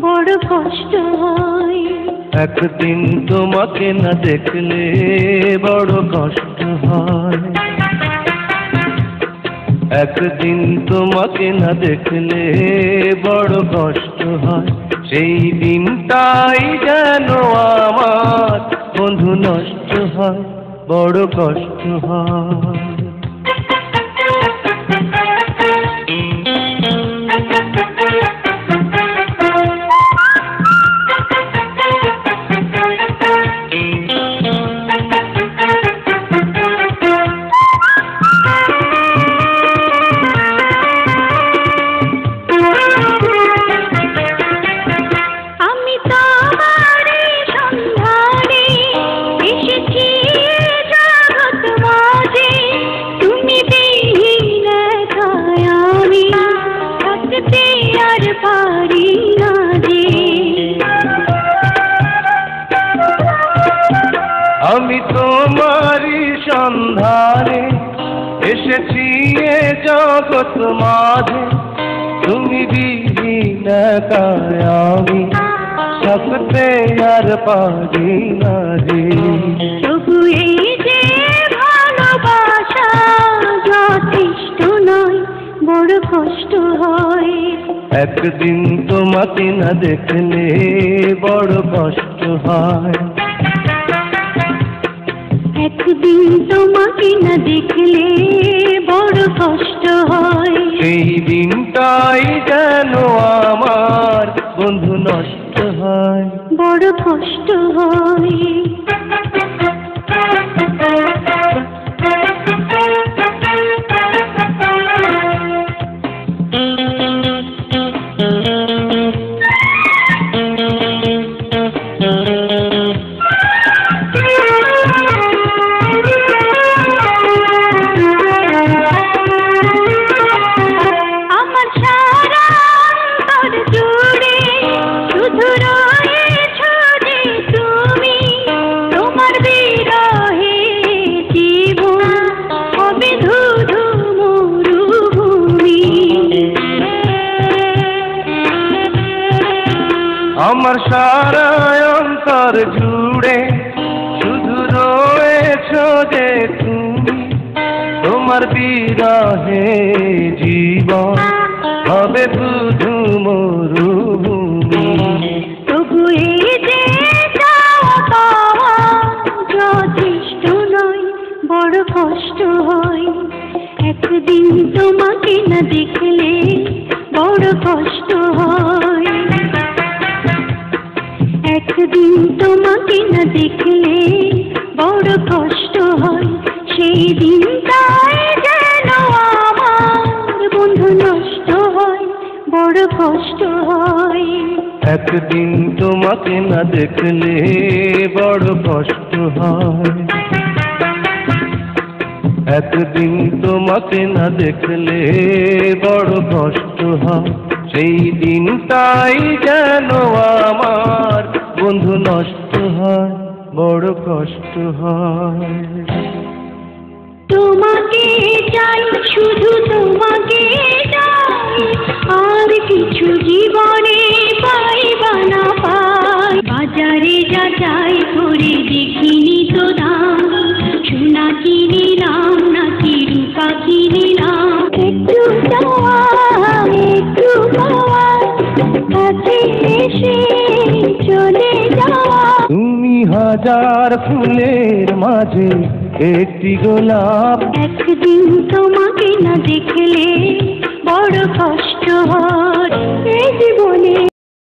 বড় কষ্ট হয়। একদিন তোমাকে না দেখলে বড় কষ্ট হয়। একদিন তোমাকে না দেখলে বড় কষ্ট হয়। সেই দিনটাই যেন আমার বন্ধু নষ্ট হয়, বড় কষ্ট হয়। আমি তোমারই সন্ধানে এসেছি এ জগৎ মাঝে, তুমি বিহীন একাই আমি থাকতে আর পারি না রে। তবু এই যে ভালোবাসা যথেষ্ট নয়, বড় কষ্ট হয়। একদিন তোমাকে না দেখলে বড় কষ্ট হয়। একদিন তোমাকে না দেখলে বড় কষ্ট হয়। সেই দিনটাই যেন আমার বন্ধু নষ্ট হয়, বড় কষ্ট হয়। আমার সারা অন্তর জুড়ে শুধু রয়েছো যে তুমি, তোমার বিরহে জীবন হবে শুধু মরুভূমি। তবু এই যে চাওয়া পাওয়া যথেষ্ট নয়, বড় কষ্ট হয়। একদিন তোমাকে না দেখলে বড় কষ্ট হয়। একদিন তোমাকে না দেখলে বড় কষ্ট হয়। সেই দিনটাই যেন আমার বন্ধু নষ্ট হয়, বড় কষ্ট হয়। একদিন তোমাকে না দেখলে বড় কষ্ট হয়। একদিন তোমাকে না দেখলে বড় কষ্ট হয়। সেই দিনটাই যেন আমার বন্ধু নষ্ট হয়, বড় কষ্ট হয়। তোমাকে চাই, শুধু তোমাকে চাই, আর কিছু জীবনে পাইবা না পাই। বাজারে যা চাই করে দেখিনি তো দাম, সোনা কিনিলাম নাকি রূপা কিনিলাম। একটু চাওয়া একটু পাওয়া, কাছে এসে চলে যাওয়া। তুমি হাজার ফুলের মাঝে একটি গোলাপ। একদিন তোমাকে না দেখলে বড় কষ্ট হয়। এই জীবনে